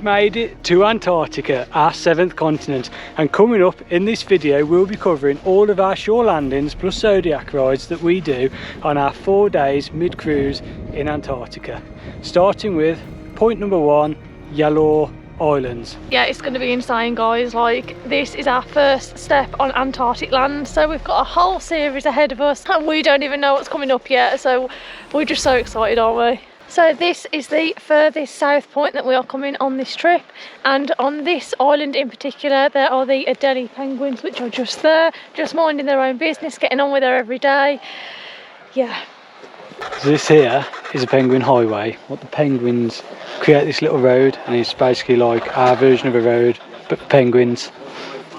we've made it to Antarctica, our 7th continent, and coming up in this video we'll be covering all of our shore landings plus Zodiac rides that we do on our 4 days mid-cruise in Antarctica. Starting with point number 1, YALOUR Islands. Yeah, it's going to be insane, guys. Like, this is our first step on Antarctic land, so we've got a whole series ahead of us and we don't even know what's coming up yet, so we're just so excited, aren't we? So this is the furthest south point that we are coming on this trip, and on this island in particular there are the ADELIE penguins, which are just there, just minding their own business, getting on with their everyday. Yeah. This here is a penguin highway. What the penguins create this little road, and it's basically like our version of a road but for penguins,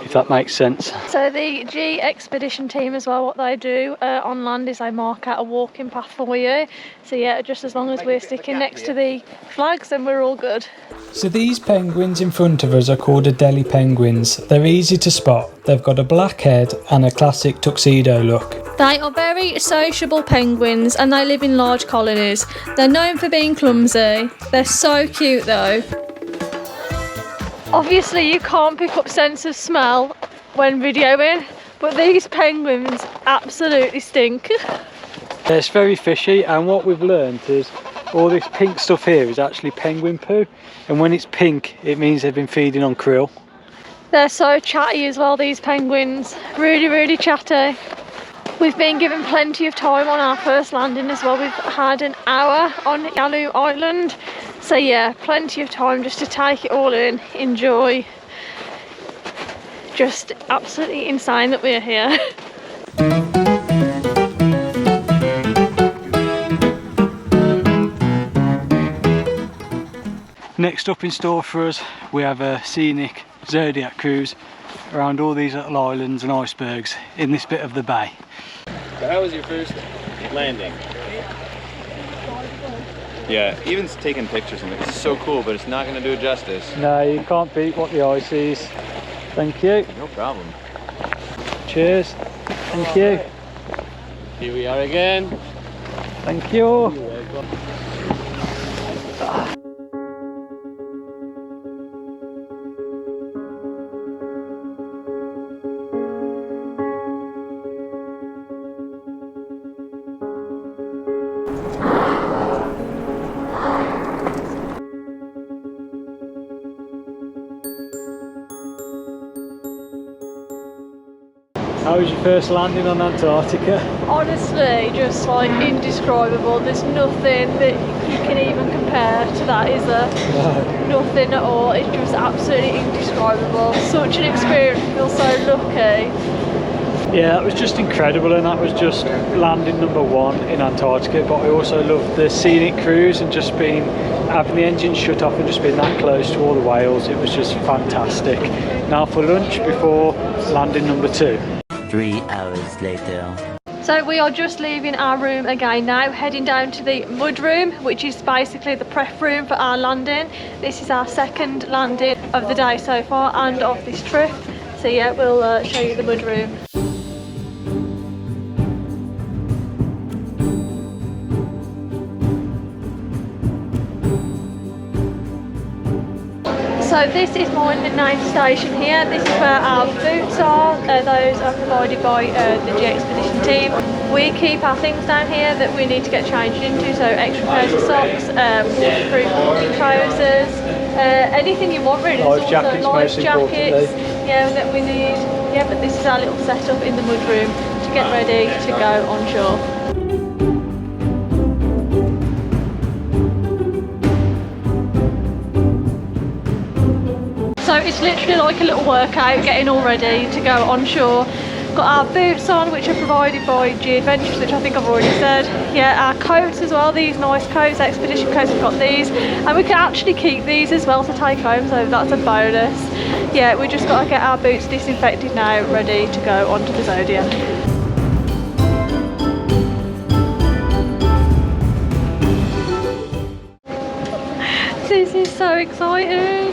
if that makes sense. So the G expedition team as well, what they do on land is they mark out a walking path for you. So yeah, just as long as we're sticking next to the flags, then we're all good. So these penguins in front of us are called ADELIE penguins. They're easy to spot. They've got a black head and a classic tuxedo look. They are very sociable penguins and they live in large colonies. They're known for being clumsy. They're so cute though. Obviously you can't pick up sense of smell when videoing, but these penguins absolutely stink. It's very fishy, and what we've learned is all this pink stuff here is actually penguin poo, and when it's pink it means they've been feeding on krill. They're so chatty as well, these penguins. Really chatty. We've been given plenty of time on our first landing as well. We've had an hour on YALOUR Island. So yeah, plenty of time just to take it all in, enjoy. Just absolutely insane that we're here. Next up in store for us, we have a scenic Zodiac cruise around all these little islands and icebergs in this bit of the bay. So how was your first landing? Yeah, even taking pictures and it's so cool, but it's not going to do it justice. No, you can't beat what the ice is. Thank you. No problem. Cheers. Thank you. Here we are again. Thank you. How was your first landing on Antarctica? Honestly, just like indescribable. There's nothing that you can even compare to that, is there? No. Nothing at all. It's just absolutely indescribable. Such an experience. I feel so lucky. Yeah, that was just incredible, and that was just landing number 1 in Antarctica. But I also loved the scenic cruise and just having the engine shut off and just being that close to all the whales. It was just fantastic. Now for lunch before landing number 2. 3 hours later. So we are just leaving our room again now, heading down to the mud room, which is basically the prep room for our landing. This is our 2nd landing of the day so far and of this trip. So yeah, we'll show you the mud room. So this is my main station here. This is where our boots are. Those are provided by the G expedition team. We keep our things down here that we need to get changed into, so extra pairs of socks, waterproof walking trousers, anything you want really. Life jackets, life jackets, yeah, that we need. Yeah, but this is our little setup in the mud room to get ready to go on shore. So it's literally like a little workout, getting all ready to go on shore. Got our boots on, which are provided by G Adventures, which I think I've already said. Yeah, our coats as well, these nice coats, expedition coats, we've got these. And we can actually keep these as well to take home, so that's a bonus. Yeah, we just got to get our boots disinfected now, ready to go onto the Zodiac. This is so exciting.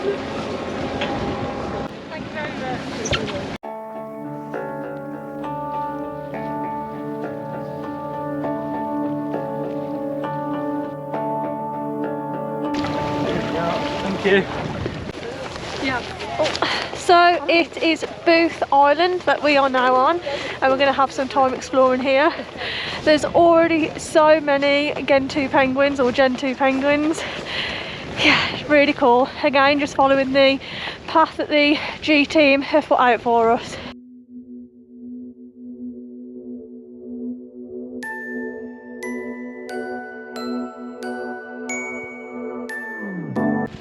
Thank you very much. Thank you. So it is Booth Island that we are now on, and we're going to have some time exploring here. There's already so many GENTOO penguins or GENTOO penguins. Yeah, it's really cool. Again, just following the path that the G team have put out for us.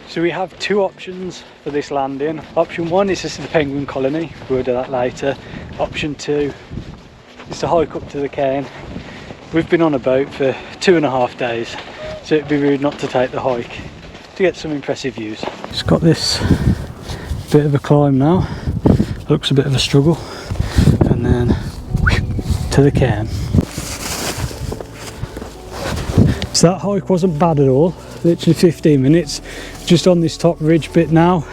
So we have two options for this landing. Option one is just the penguin colony, we'll do that later. Option two is to hike up to the Cairn. We've been on a boat for 2.5 days, so it'd be rude not to take the hike to get some impressive views. It's got this bit of a climb now, looks a bit of a struggle, and then to the Cairn. So that hike wasn't bad at all, literally 15 minutes. Just on this top ridge bit now,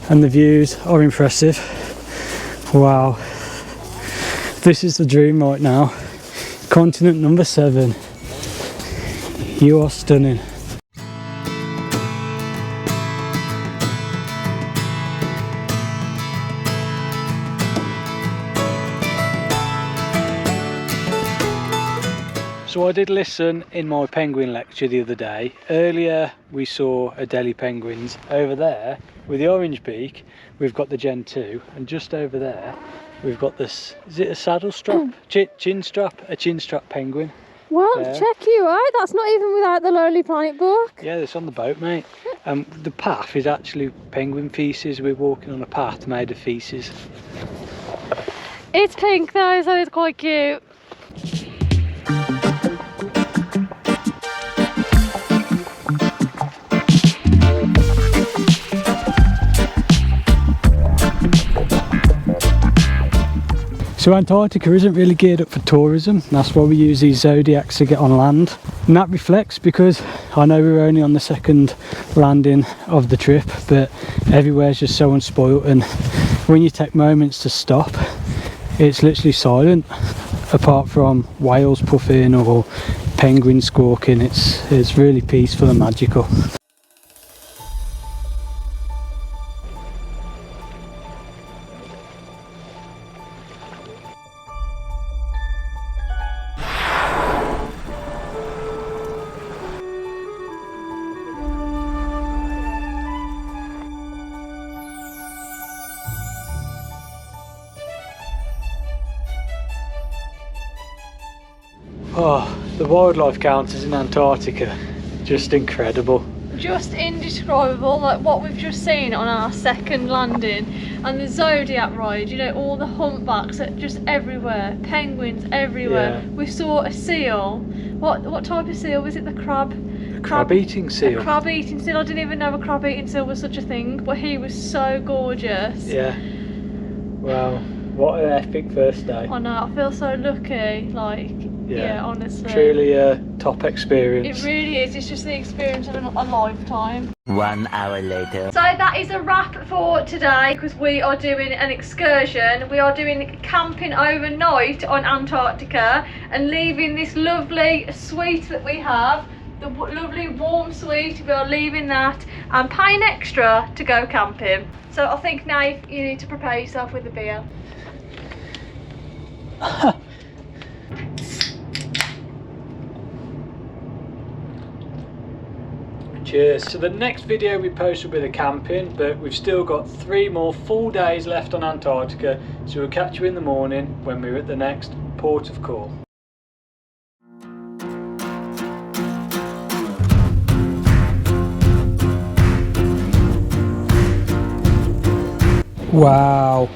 and the views are impressive. Wow, this is the dream right now. Continent number 7. You are stunning. So I did listen in my penguin lecture the other day. Earlier we saw Adelie penguins. Over there with the orange beak we've got the Gen2, and just over there we've got this, is it a saddle strap? Chin strap? A chin strap penguin. Well, check you out, that's not even without the Lonely Planet book. Yeah, it's on the boat, mate. The path is actually penguin feces. We're walking on a path made of feces. It's pink though, so it's quite cute. So Antarctica isn't really geared up for tourism. That's why we use these Zodiacs to get on land. And that reflects because I know we were only on the second landing of the trip, but everywhere's just so unspoilt, and when you take moments to stop, it's literally silent. Apart from whales puffing or penguins squawking, it's really peaceful and magical. Oh, the wildlife counters in Antarctica, just incredible. Just indescribable, like what we've just seen on our second landing, and the Zodiac ride, you know, all the humpbacks are just everywhere, penguins everywhere. Yeah. We saw a seal. What type of seal was it? The crab? A crab-eating seal. A crab-eating seal. I didn't even know a crab-eating seal was such a thing, but he was so gorgeous. Yeah. Wow. What an epic first day. I know, I feel so lucky, like, yeah honestly. Truly a top experience. It really is, it's just the experience of a lifetime. 1 hour later. So that is a wrap for today, because we are doing an excursion. We are doing camping overnight on Antarctica and leaving this lovely suite that we have, the lovely warm suite. We are leaving that and paying extra to go camping. So I think now you need to prepare yourself with a beer. Cheers. So the next video we post will be the camping, but we've still got 3 more full days left on Antarctica, so we'll catch you in the morning when we're at the next port of call. Wow,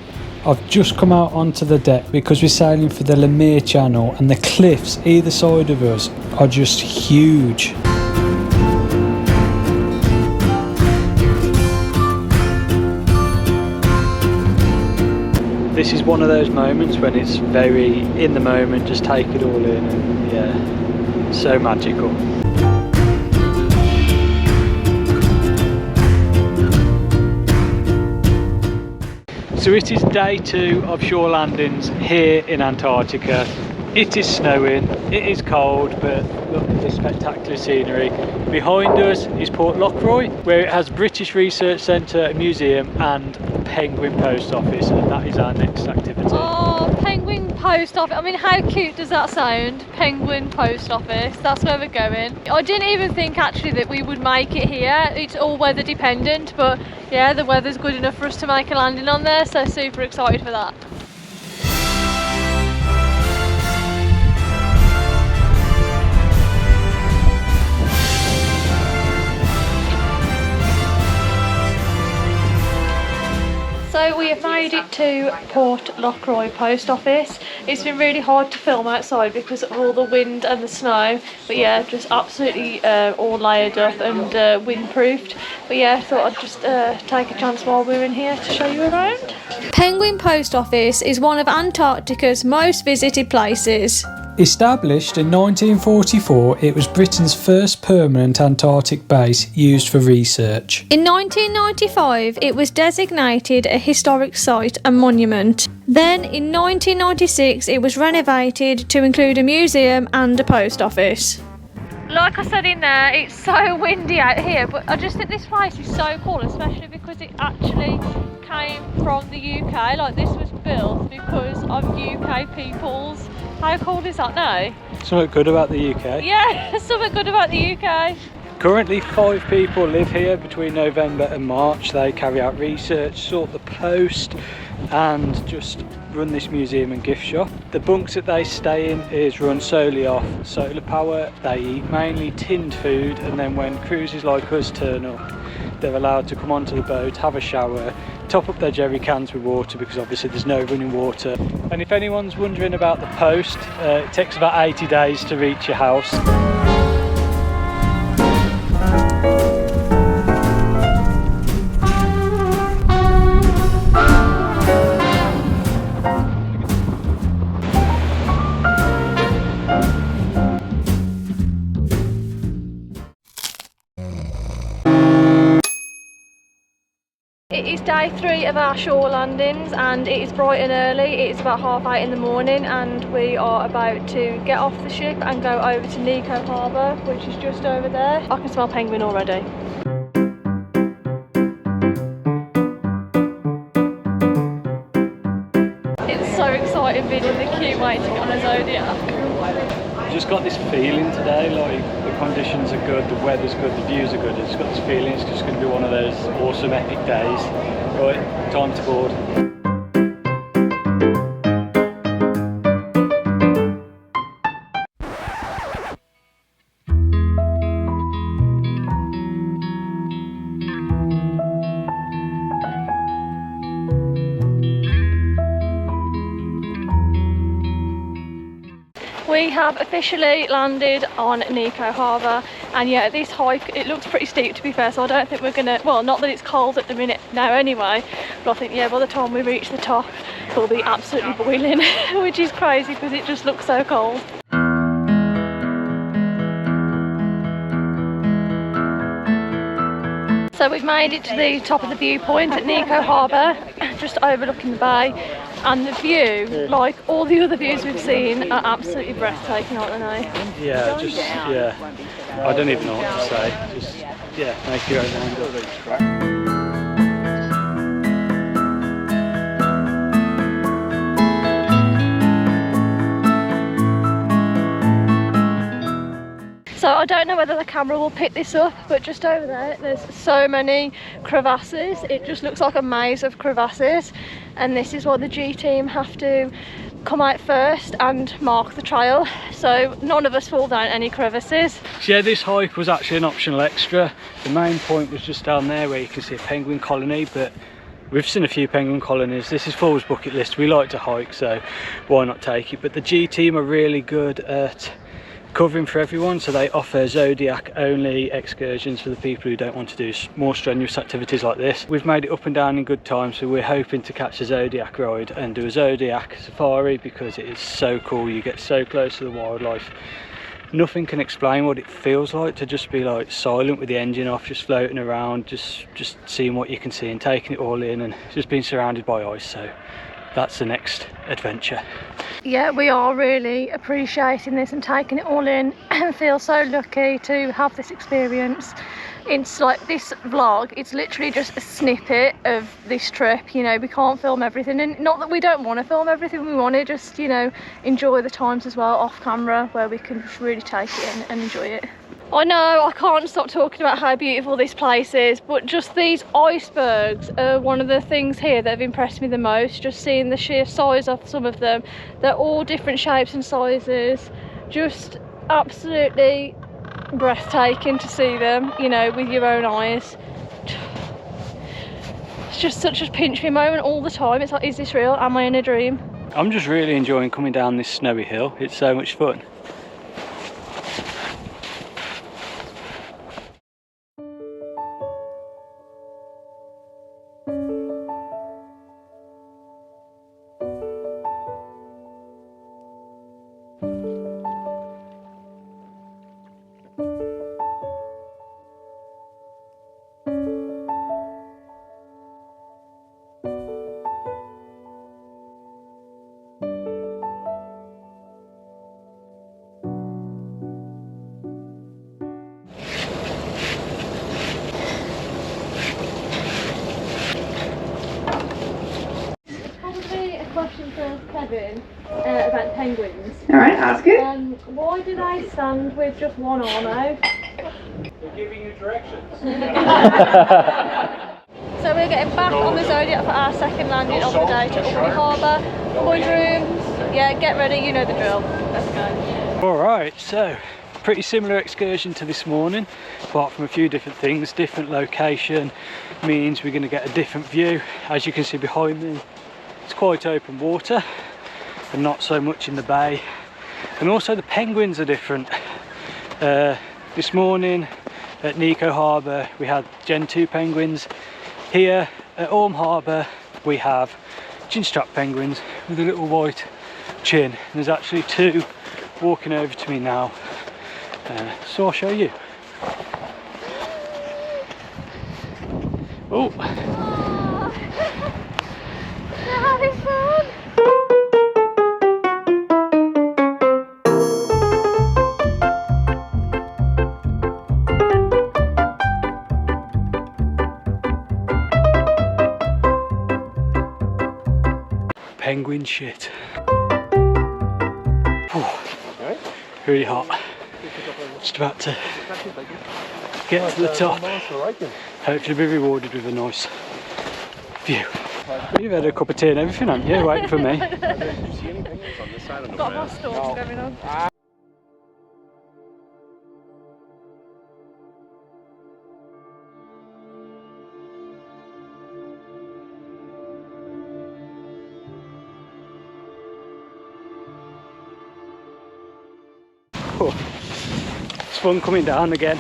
I've just come out onto the deck because we're sailing for the Lemarie Channel, and the cliffs either side of us are just huge. This is one of those moments when it's very in the moment, just take it all in, and yeah, so magical. So it is day 2 of shore landings here in Antarctica. It is snowing, it is cold, but look at this spectacular scenery. Behind us is Port Lockroy, where it has British Research Centre, a museum and Penguin Post Office, and that is our next activity. Oh, Penguin Post Office. I mean, how cute does that sound? Penguin Post Office, that's where we're going. I didn't even think actually that we would make it here. It's all weather dependent, but yeah, the weather's good enough for us to make a landing on there, so super excited for that. So we have made it to Port Lockroy Post Office. It's been really hard to film outside because of all the wind and the snow, but yeah, just absolutely all layered up and windproofed. But yeah, I thought I'd just take a chance while we're in here to show you around. Penguin Post Office is one of Antarctica's most visited places. Established in 1944, it was Britain's first permanent Antarctic base used for research. In 1995, it was designated a historic site and monument. Then in 1996, it was renovated to include a museum and a post office. Like I said in there, it's so windy out here, but I just think this place is so cool, especially because it actually came from the UK. Like, this was built because of UK peoples. How cool is that now? Something good about the UK. Yeah, something good about the UK. Currently 5 people live here between November and March. They carry out research, sort the post and just run this museum and gift shop. The bunks that they stay in is run solely off solar power. They eat mainly tinned food, and then when cruises like us turn up, they're allowed to come onto the boat, have a shower, top up their jerry cans with water because obviously there's no running water. And if anyone's wondering about the post, it takes about 80 days to reach your house. It is day 3 of our shore landings and it is bright and early. It is about 8:30 in the morning and we are about to get off the ship and go over to Nico Harbor, which is just over there. I can smell penguin already. It's so exciting being in the queue waiting to get on a Zodiac. Just got this feeling today, like the conditions are good, the weather's good, the views are good. It's got this feeling it's just going to be one of those awesome epic days. Right, time to board. We have officially landed on Nico Harbor, and yeah, this hike, it looks pretty steep to be fair, so I don't think we're gonna, well, not that it's cold at the minute now anyway, but I think yeah, by the time we reach the top we'll be absolutely boiling, which is crazy because it just looks so cold. So we've made it to the top of the viewpoint at Nico Harbor, just overlooking the bay, and the view, like all the other views we've seen, are absolutely breathtaking, aren't they now? Yeah, just, yeah, I don't even know what to say, just, yeah, make your own angle. So I don't know whether the camera will pick this up, but just over there there's so many crevasses. It just looks like a maze of crevasses, and this is why the G team have to come out first and mark the trail so none of us fall down any crevices. Yeah, this hike was actually an optional extra. The main point was just down there where you can see a penguin colony, but we've seen a few penguin colonies. This is FULLWOOD'S bucket list. We like to hike, so why not take it? But the G team are really good at covering for everyone, so they offer Zodiac only excursions for the people who don't want to do more strenuous activities like this. We've made it up and down in good time, so we're hoping to catch a Zodiac ride and do a Zodiac safari because it is so cool. You get so close to the wildlife. Nothing can explain what it feels like to just be like silent with the engine off, just floating around, just seeing what you can see and taking it all in, and just being surrounded by ice. So that's the next adventure. Yeah, we are really appreciating this and taking it all in and feel so lucky to have this experience. It's like this vlog, it's literally just a snippet of this trip, you know. We can't film everything, and not that we don't want to film everything, we want to just, you know, enjoy the times as well off camera where we can just really take it in and enjoy it. I know I can't stop talking about how beautiful this place is, but just these icebergs are one of the things here that have impressed me the most. Just seeing the sheer size of some of them. They're all different shapes and sizes, just absolutely breathtaking to see them, you know, with your own eyes. It's just such a pinch me moment all the time. It's like, is this real? Am I in a dream? I'm just really enjoying coming down this snowy hill. It's so much fun. Question for Kevin about penguins. Alright, ask it. Why do they stand with just one arm out? They're giving you directions. So we're getting back on the Zodiac for our second landing of the day to Orne Harbour. Boys room, yeah, get ready, you know the drill. Let's go. Alright, so pretty similar excursion to this morning, apart from a few different things. Different location means we're going to get a different view. As you can see behind me, it's quite open water and not so much in the bay, and also the penguins are different. This morning at Nico Harbor we had GENTOO penguins. Here at Orne Harbour we have chin-strap penguins with a little white chin. And there's actually two walking over to me now, so I'll show you. Oh, Having fun. penguin shit. Really hot. Just about to get to the top. Hopefully be rewarded with a nice view. You've had a cup of tea and everything, haven't you? Waiting for me. Got my storm going on. It's fun coming down again.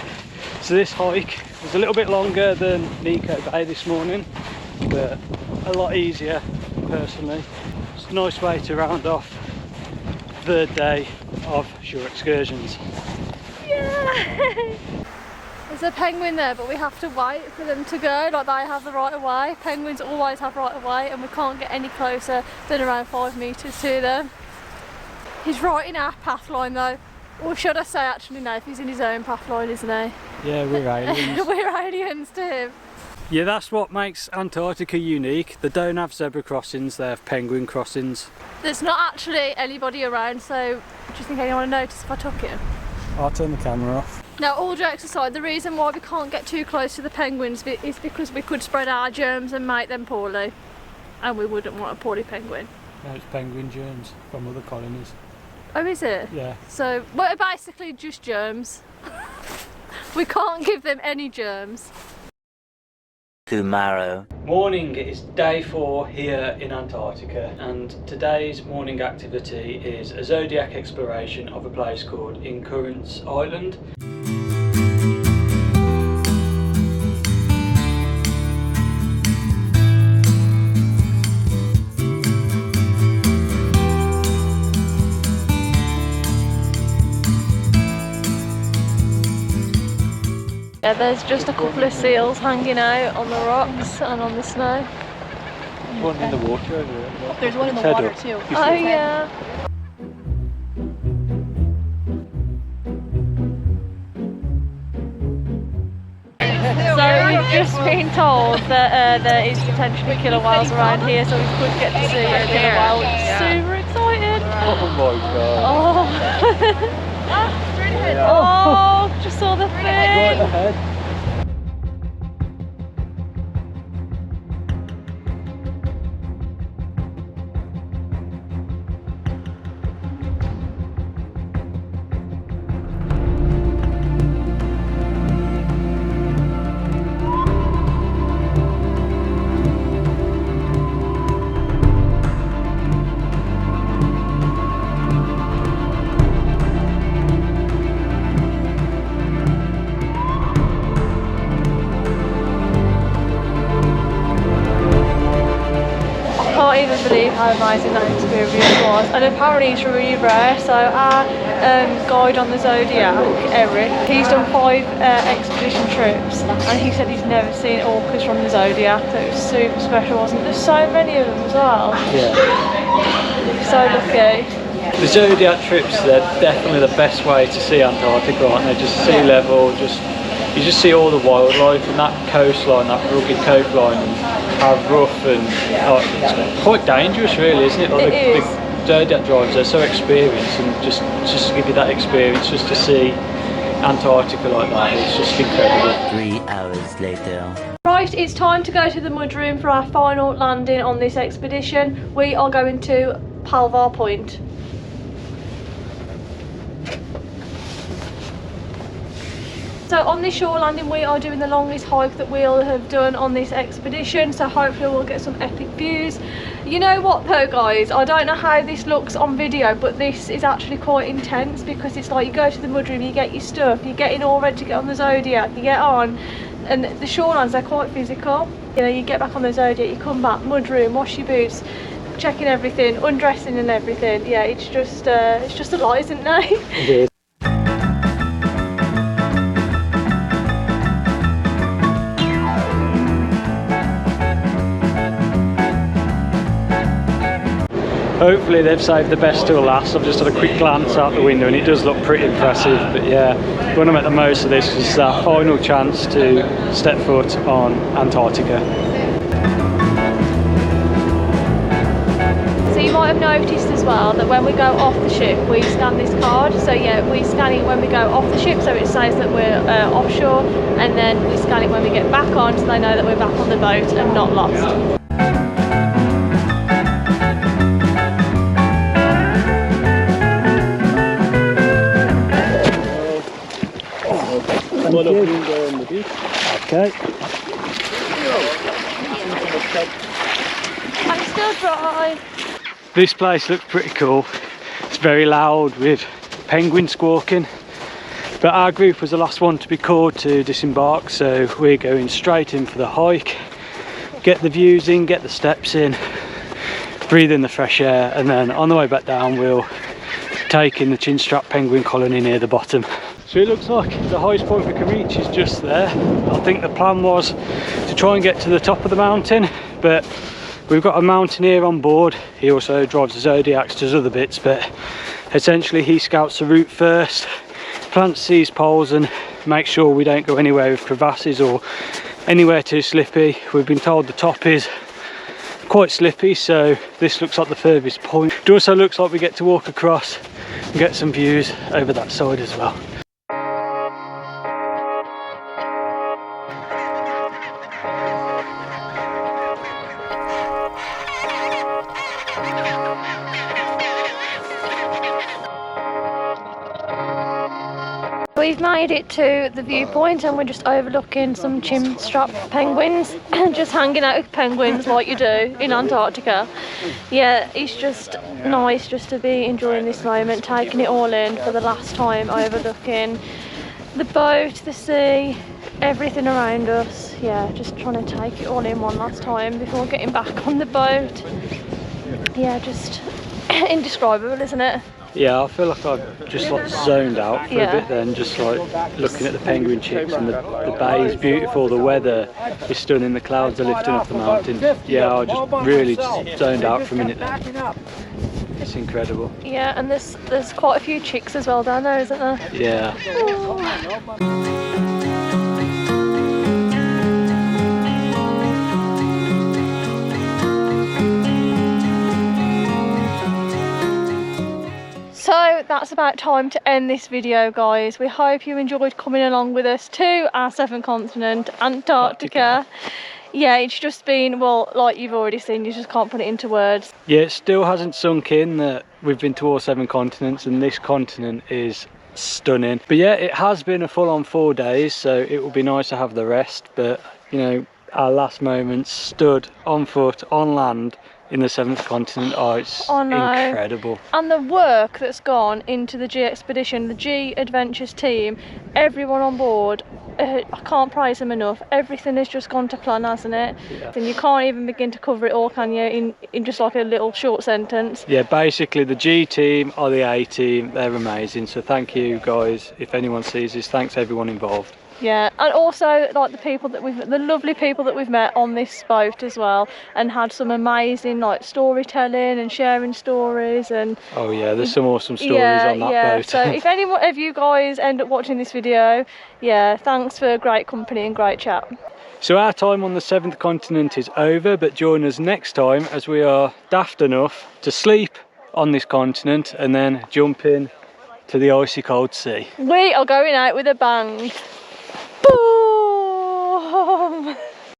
So this hike was a little bit longer than Nico Bay this morning, but a lot easier personally. It's a nice way to round off the third day of shore excursions. Yeah! There's a penguin there, but we have to wait for them to go, like they have the right of way. Penguins always have right of way, and we can't get any closer than around 5 metres to them. He's right in our path line though. Or should I say actually no, if he's in his own path line, isn't he? Yeah, we're aliens. We're aliens to him. Yeah, that's what makes Antarctica unique. They don't have zebra crossings, they have penguin crossings. There's not actually anybody around, so do you think anyone would notice if I took him? I'll turn the camera off. Now, all jokes aside, the reason why we can't get too close to the penguins is because we could spread our germs and make them poorly. And we wouldn't want a poorly penguin. No, it's penguin germs from other colonies. Oh, is it? Yeah. So, we're basically just germs. We can't give them any germs. Tomorrow. Morning, it is day 4 here in Antarctica, and today's morning activity is a Zodiac exploration of a place called Incurrence Island. Yeah, there's just a couple of seals hanging out on the rocks and on the snow. one in the water over there. Oh, there's one in the Head water up. too. Oh yeah. So we've just been told that there is potentially killer whales around here, so we could get to see a killer whale, which is super excited. Oh my god. Oh, oh, just saw the thing. Right ahead. I can't even believe how amazing that experience was, and apparently it's really rare. So our guide on the Zodiac, Eric, he's done 5 expedition trips, and he said he's never seen orcas from the Zodiac, so it was super special, wasn't it? There's so many of them as well. Yeah. So lucky. The Zodiac trips, they're definitely the best way to see Antarctica, aren't they? Just sea level, you just see all the wildlife and that coastline, that rugged coastline, and how rough and it's quite dangerous, really, isn't it? Like It is. the Zodiac drivers, they're so experienced, and just to give you that experience, just to see Antarctica like that, it's just incredible. 3 hours later. Right, it's time to go to the mudroom for our final landing on this expedition. We are going to Palaver Point. So on this shore landing we are doing the longest hike that we'll have done on this expedition, so hopefully we'll get some epic views. You know what though guys, I don't know how this looks on video, but this is actually quite intense, because it's like you go to the mudroom, you get your stuff, you're getting all ready to get on the Zodiac, you get on, and the shorelands, they're quite physical. You know, you get back on the Zodiac, you come back, mudroom, wash your boots, checking everything, undressing and everything. Yeah, it's just a lot, isn't it? It is. Hopefully they've saved the best till last. I've just had a quick glance out the window and it does look pretty impressive, but yeah, we want to make the most of this because it's our final chance to step foot on Antarctica. So you might have noticed as well that when we go off the ship we scan this card. So yeah, we scan it when we go off the ship, so it says that we're offshore, and then we scan it when we get back on, so they know that we're back on the boat and not lost. Okay. I'm still dry. This place looks pretty cool. It's very loud with penguins squawking, but our group was the last one to be called to disembark, so we're going straight in for the hike, get the views in, get the steps in, breathe in the fresh air, and then on the way back down we'll take in the chinstrap penguin colony near the bottom. So it looks like the highest point we can reach is just there. I think the plan was to try and get to the top of the mountain, but we've got a mountaineer on board. He also drives the Zodiacs, does other bits, but essentially he scouts the route first, plants these poles and makes sure we don't go anywhere with crevasses or anywhere too slippy. We've been told the top is quite slippy, so this looks like the furthest point. It also looks like we get to walk across and get some views over that side as well. We've made it to the viewpoint and we're just overlooking some chinstrap penguins, just hanging out with penguins like you do in Antarctica. Yeah, it's just nice just to be enjoying this moment, taking it all in for the last time, overlooking the boat, the sea, everything around us. Yeah, just trying to take it all in one last time before getting back on the boat. Yeah, just indescribable, isn't it? Yeah, I feel like I've just like zoned out for a bit then, just like looking at the penguin chicks, and the bay is beautiful, the weather is stunning, the clouds are lifting off the mountain. Yeah, I just really just zoned out for a minute there. It's incredible. Yeah, and there's quite a few chicks as well down there, isn't there? Yeah. Oh. So that's about time to end this video, guys. We hope you enjoyed coming along with us to our seventh continent, Antarctica. Yeah, it's just been, well, like you've already seen, you just can't put it into words. Yeah, it still hasn't sunk in that we've been to all 7 continents, and this continent is stunning. But yeah, it has been a full-on 4 days, so it will be nice to have the rest. But you know, our last moments stood on foot on land in the 7th continent. Oh, it's incredible. And the work that's gone into the G expedition, the G Adventures team, everyone on board, I can't praise them enough. Everything has just gone to plan, hasn't it? Yeah. And you can't even begin to cover it all, can you, in just like a little short sentence. Yeah, basically the G team or the A team, they're amazing. So thank you guys. If anyone sees this, thanks everyone involved. Yeah, and also like the lovely people that we've met on this boat as well, and had some amazing like storytelling and sharing stories. And oh yeah, there's some awesome stories on that boat. So if any of you guys end up watching this video, yeah, thanks for great company and great chat. So our time on the 7th continent is over, but join us next time as we are daft enough to sleep on this continent and then jump in to the icy cold sea. We are going out with a bang. Boom!